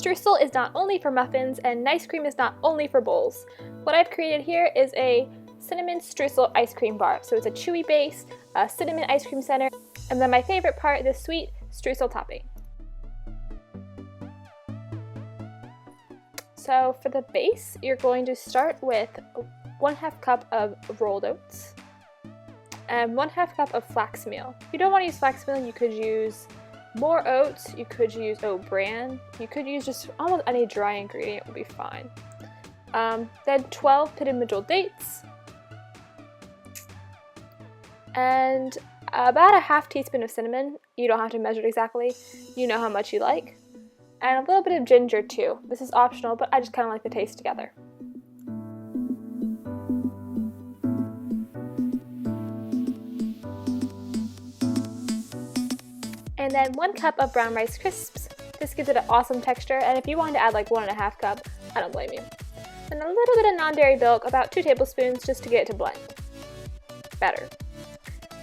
Streusel is not only for muffins and ice cream is not only for bowls. What I've created here is a cinnamon streusel ice cream bar. So it's a chewy base, a cinnamon ice cream center, and then my favorite part, the sweet streusel topping. So for the base, you're going to start with 1/2 cup of rolled oats and 1/2 cup of flax meal. If you don't want to use flax meal, you could use more oats, you could use oat bran, you could use just almost any dry ingredient will be fine. Then 12 pitted medjool dates, and about a 1/2 teaspoon of cinnamon. You don't have to measure it exactly, you know how much you like. And a little bit of ginger too. This is optional, but I just kind of like the taste together. And then 1 cup of brown rice crisps. This gives it an awesome texture, and if you wanted to add like 1.5 cup, I don't blame you. And a little bit of non-dairy milk, about 2 tablespoons, just to get it to blend better.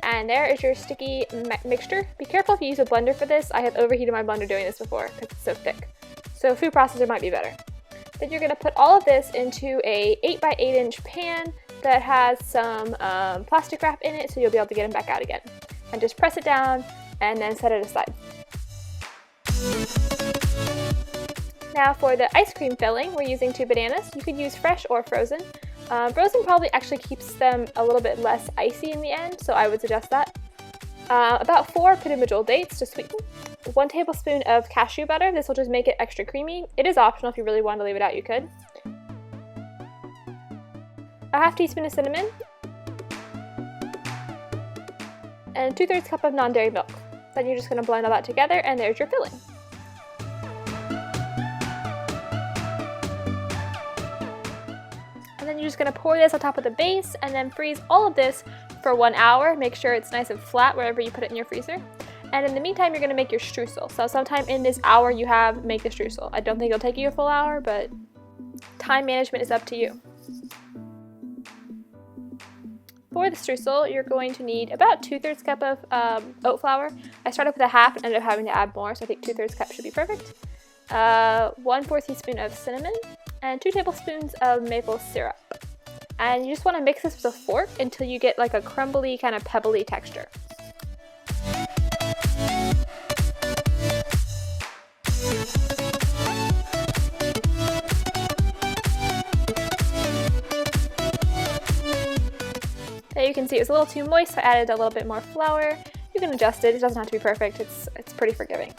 And there is your sticky mixture. Be careful if you use a blender for this. I have overheated my blender doing this before because it's so thick. So a food processor might be better. Then you're going to put all of this into a 8x8 inch pan that has some plastic wrap in it, so you'll be able to get them back out again. And just press it down and then set it aside. Now for the ice cream filling, we're using 2 bananas. You could use fresh or frozen. Frozen probably actually keeps them a little bit less icy in the end, so I would suggest that. About 4 pitted medjool dates to sweeten. 1 tablespoon of cashew butter. This will just make it extra creamy. It is optional. If you really wanted to leave it out, you could. A 1/2 teaspoon of cinnamon. And 2/3 cup of non-dairy milk. Then you're just going to blend all that together, and there's your filling. And then you're just going to pour this on top of the base and then freeze all of this for 1 hour. Make sure it's nice and flat wherever you put it in your freezer. And in the meantime, you're going to make your streusel. So sometime in this hour you have, make the streusel. I don't think it'll take you a full hour, but time management is up to you. For the streusel, you're going to need about 2/3 cup of oat flour. I started with a 1/2 and ended up having to add more, so I think 2/3 cup should be perfect. 1/4 teaspoon of cinnamon, and 2 tablespoons of maple syrup. And you just want to mix this with a fork until you get like a crumbly, kind of pebbly texture. There you can see it was a little too moist, so I added a little bit more flour. You can adjust it, it doesn't have to be perfect, it's pretty forgiving.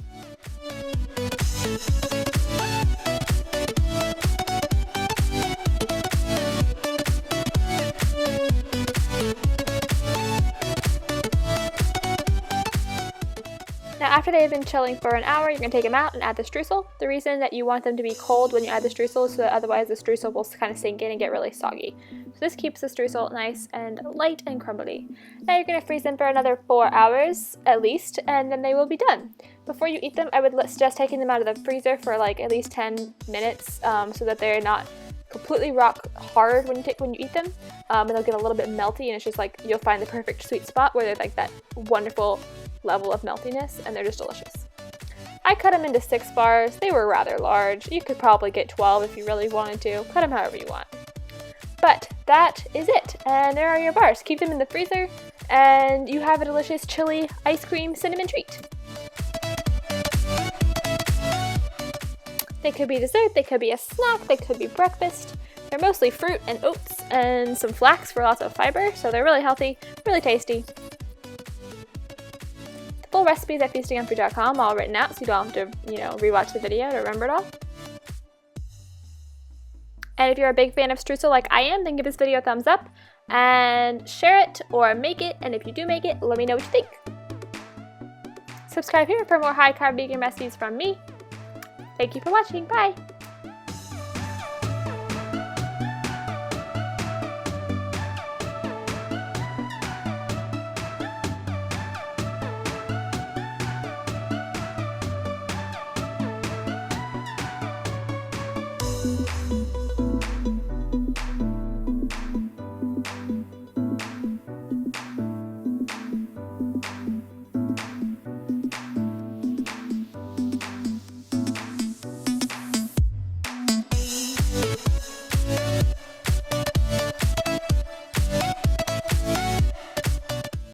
Now after they've been chilling for an hour, you're going to take them out and add the streusel. The reason that you want them to be cold when you add the streusel is so that otherwise the streusel will kind of sink in and get really soggy. So this keeps the streusel nice and light and crumbly. Now you're going to freeze them for another 4 hours at least, and then they will be done. Before you eat them, I would suggest taking them out of the freezer for like at least 10 minutes so that they're not completely rock hard when you eat them, and they'll get a little bit melty, and it's just like you'll find the perfect sweet spot where they're like that wonderful level of meltiness, and they're just delicious. I cut them into 6 bars. They were rather large. You could probably get 12 if you really wanted to. Cut them however you want. But that is it, and there are your bars. Keep them in the freezer, and you have a delicious chili ice cream cinnamon treat. They could be dessert, they could be a snack, they could be breakfast. They're mostly fruit and oats and some flax for lots of fiber, so they're really healthy, really tasty. The full recipes at feastingonfood.com, all written out, so you don't have to, rewatch the video to remember it all. And if you're a big fan of streusel like I am, then give this video a thumbs up and share it or make it, and if you do make it, let me know what you think. Subscribe here for more high-carb vegan recipes from me. Thank you for watching. Bye!